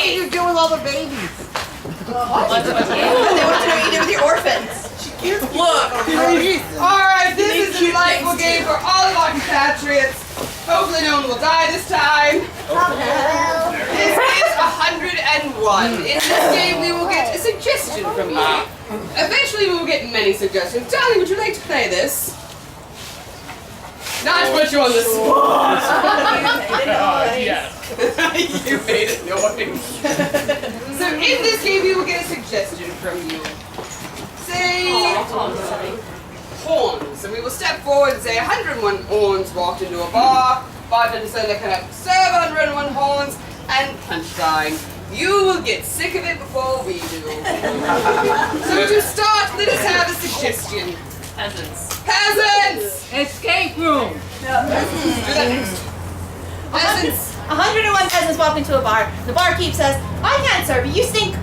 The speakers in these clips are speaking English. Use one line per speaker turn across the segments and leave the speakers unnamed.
did you do with all the babies?
What? They want to know what you did with your orphans.
Look, alright, this is a delightful game for all of our compatriots. Hopefully no one will die this time. This is 101. In this game we will get a suggestion from you. Eventually we will get many suggestions. Darling, would you like to play this? Not to put you on the spot.
Yes.
You made it noise. So in this game we will get a suggestion from you. Say horns, and we will step forward and say 101 horns walked into a bar. Bartender said they can serve 101 horns and punchline. You will get sick of it before we do. So to start, let us have a suggestion.
Peasants.
Peasants!
Escape room.
Do that next. Peasants.
101 peasants walk into a bar. The barkeep says, I can't serve you, you stink.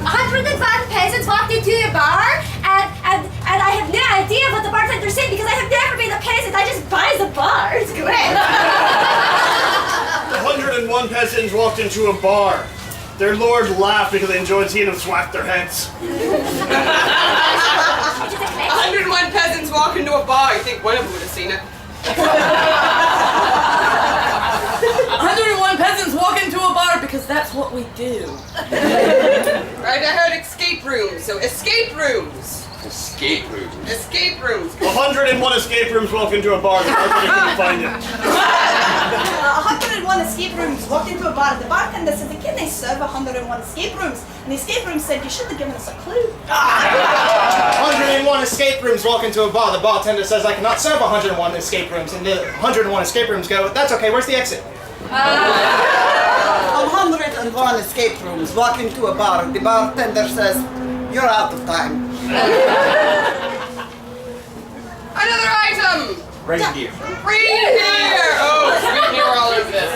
101 peasants walked into a bar, and I have no idea what the bartender said because I have never been a peasant. I just buy the bar. It's great.
101 peasants walked into a bar. Their lord laughed because they enjoyed seeing them swack their heads.
101 peasants walk into a bar. You think one of them would have seen it? 101 peasants walk into a bar because that's what we do. Right, I heard escape rooms, so escape rooms.
Escape rooms.
Escape rooms.
101 escape rooms walk into a bar. The bartender couldn't find it.
101 escape rooms walked into a bar. The bartender said, can they serve 101 escape rooms? And the escape room said, you should have given us a clue.
101 escape rooms walk into a bar. The bartender says, I cannot serve 101 escape rooms. And the 101 escape rooms go, that's okay, where's the exit?
101 escape rooms walk into a bar. The bartender says, you're out of time.
Another item.
Reindeer.
Reindeer. Oh, reindeer all over this.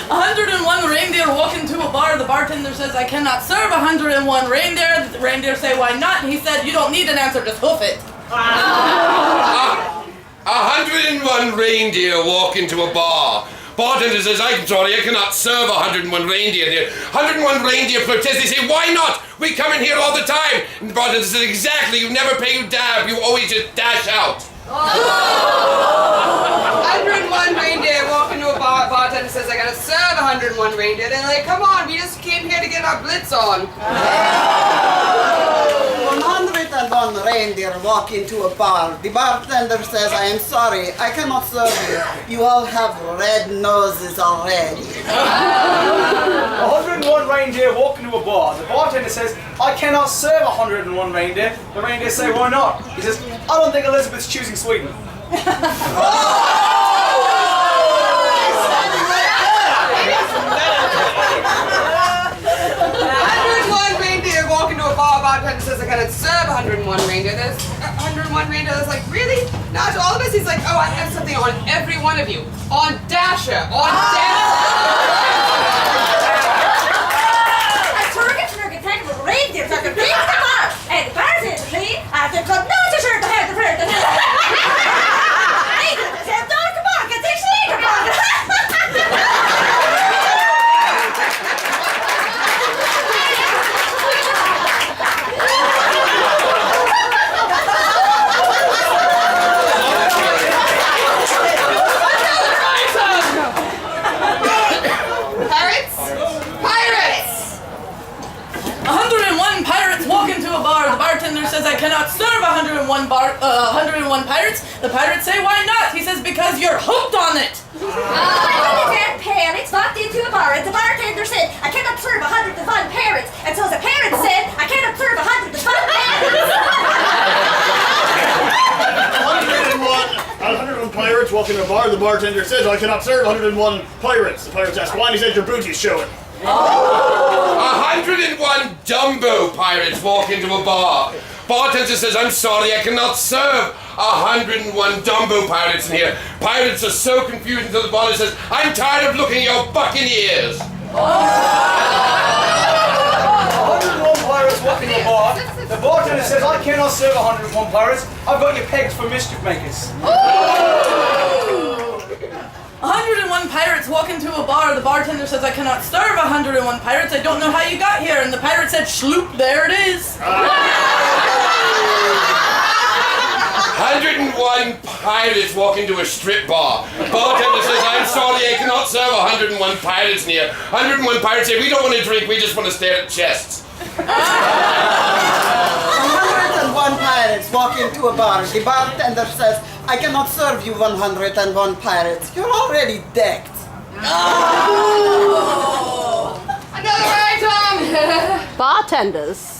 101 reindeer walk into a bar. The bartender says, I cannot serve 101 reindeer. The reindeer say, why not? And he said, you don't need an answer, just hoof it.
101 reindeer walk into a bar. Bartender says, I'm sorry, I cannot serve 101 reindeer here. 101 reindeer protest. They say, why not? We come in here all the time. And the bartender says, exactly, you never pay your dab. You always just dash out.
101 reindeer walk into a bar. Bartender says, I gotta serve 101 reindeer. They're like, come on, we just came here to get our blitz on.
101 reindeer walk into a bar. The bartender says, I am sorry, I cannot serve you. You all have red noses already.
101 reindeer walk into a bar. The bartender says, I cannot serve 101 reindeer. The reindeer say, why not? He says, I don't think Elizabeth's choosing Sweden.
101 reindeer walk into a bar. Bartender says, I gotta serve 101 reindeer. There's 101 reindeer. That's like, really? Not to all of us. He's like, oh, I have something on every one of you. On Dasher. On Dasher.
Reindeer took a big bar, and the bartender said, I think I'm not so sure to have the bird.
Pirates? Pirates!
101 pirates walk into a bar. The bartender says, I cannot serve 101 pirates. The pirates say, why not? He says, because you're hooked on it.
101 parrots walked into a bar, and the bartender said, I cannot serve 101 parrots. And so the parrot said, I cannot serve 101 parrots.
101 pirates walk into a bar. The bartender says, I cannot serve 101 pirates. The pirates ask, why? And he says, your booty's showing.
101 Dumbo pirates walk into a bar. Bartender says, I'm sorry, I cannot serve 101 Dumbo pirates in here. Pirates are so confused until the bartender says, I'm tired of looking at your buccaneers.
101 pirates walk into a bar. The bartender says, I cannot serve 101 pirates. I've got you pegged for mischief makers.
101 pirates walk into a bar. The bartender says, I cannot serve 101 pirates. I don't know how you got here. And the pirate said, Schloop, there it is.
101 pirates walk into a strip bar. Bartender says, I'm sorry, I cannot serve 101 pirates in here. 101 pirates say, we don't want to drink, we just want to stare at chests.
101 pirates walk into a bar. The bartender says, I cannot serve you 101 pirates. You're already decked.
Another item!
Bartenders.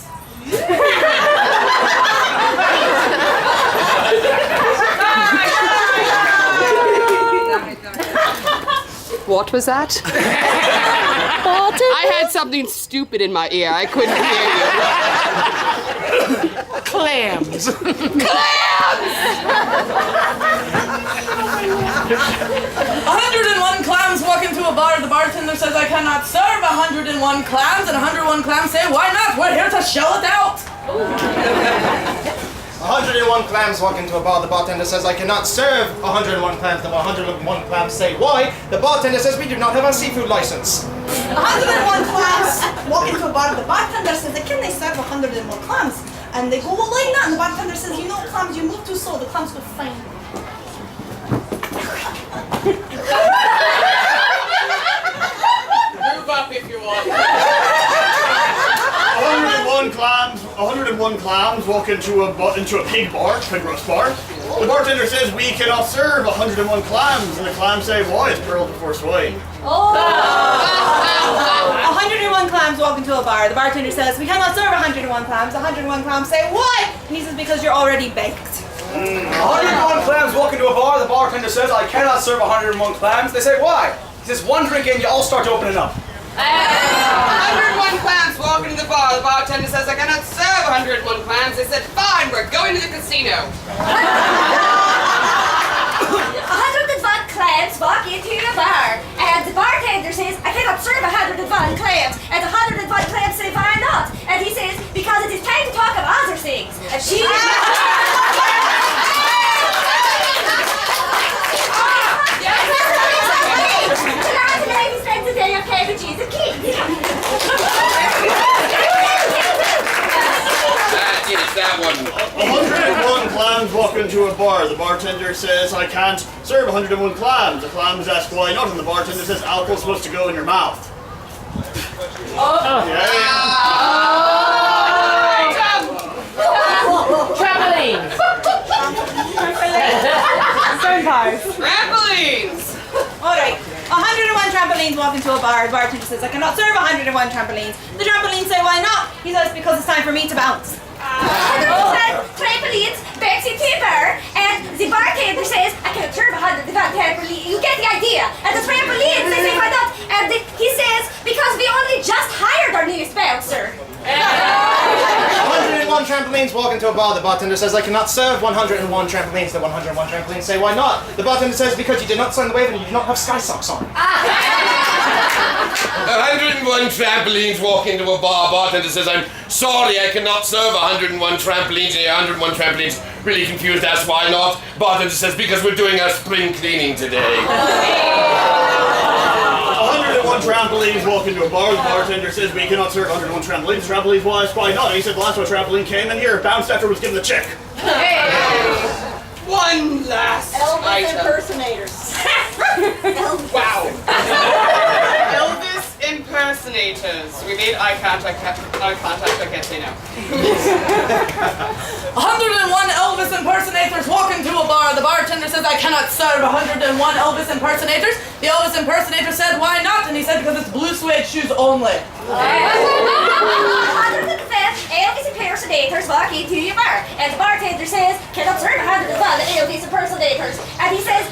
What was that?
I had something stupid in my ear. I couldn't hear you.
Clams.
101 clams walk into a bar. The bartender says, I cannot serve 101 clams. And 101 clams say, why not? We're here to shell it out.
101 clams walk into a bar. The bartender says, I cannot serve 101 clams. The 101 clams say, why? The bartender says, we do not have a seafood license.
101 clams walk into a bar. The bartender says, can they serve 101 clams? And they go, well, why not? And the bartender says, you know, clams, you move too slow. The clams go fine.
Move up if you want.
101 clams walk into a pig bar, pig roast bar. The bartender says, we cannot serve 101 clams. And the clams say, why? It's pearl before swine.
101 clams walk into a bar. The bartender says, we cannot serve 101 clams. 101 clams say, why? And he says, because you're already baked.
101 clams walk into a bar. The bartender says, I cannot serve 101 clams. They say, why? He says, one drink in, you all start opening up.
101 clams walk into the bar. The bartender says, I cannot serve 101 clams. They said, fine, we're going to the casino.
101 clams walk into a bar. And the bartender says, I cannot serve 101 clams. And 101 clams say, why not? And he says, because it is time to talk about other things. And she Tonight spends the day of cabbages and kings.
That is that one.
101 clams walk into a bar. The bartender says, I can't serve 101 clams. The clams ask why not, and the bartender says, alcohol's supposed to go in your mouth.
Trampolines.
Trampolines!
Alright, 101 trampolines walk into a bar. The bartender says, I cannot serve 101 trampolines. The trampolines say, why not? He says, because it's time for me to bounce.
101 trampolines backs into a bar, and the bartender says, I cannot serve 101 trampolines. You get the idea. And the trampolines, they say, why not? And he says, because we only just hired our newest bouncer.
101 trampolines walk into a bar. The bartender says, I cannot serve 101 trampolines. The 101 trampolines say, why not? The bartender says, because you did not sign the waiver and you do not have sky socks on.
101 trampolines walk into a bar. Bartender says, I'm sorry, I cannot serve 101 trampolines in here. 101 trampolines, really confused, that's why not. Bartender says, because we're doing our spring cleaning today.
101 trampolines walk into a bar. The bartender says, we cannot serve 101 trampolines. Trampolines, why not? And he said, the last time a trampoline came in here, bounced after it was given the check.
One last
Elvis
item.
impersonators.
Wow. Elvis impersonators. We made eye contact, I can't say no.
101 Elvis impersonators walk into a bar. The bartender says, I cannot serve 101 Elvis impersonators. The Elvis impersonator said, why not? And he said, because it's blue suede shoes only.
101 Elvis impersonators walk into a bar, and the bartender says, cannot serve 101 Elvis impersonators. And he says,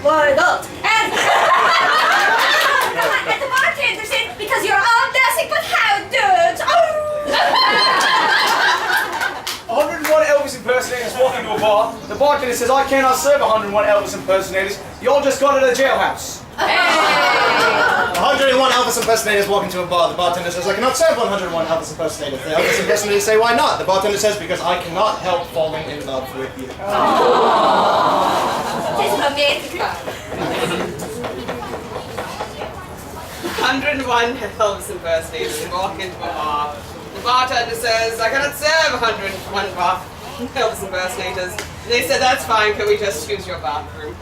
why not? And the bartender said, because you're all dancing, but how dudes?
101 Elvis impersonators walk into a bar. The bartender says, I cannot serve 101 Elvis impersonators. You all just got out of the jailhouse.
101
101 Elvis impersonators walk into a bar. The bartender says, I cannot serve 101 Elvis impersonators. The Elvis impersonators say, why not? The bartender says, because I cannot help falling in love with you.
This is romantic.
101 Elvis impersonators walk into a bar. The bartender says, I cannot serve 101 Elvis impersonators. They said, that's fine, can we just use your bathroom?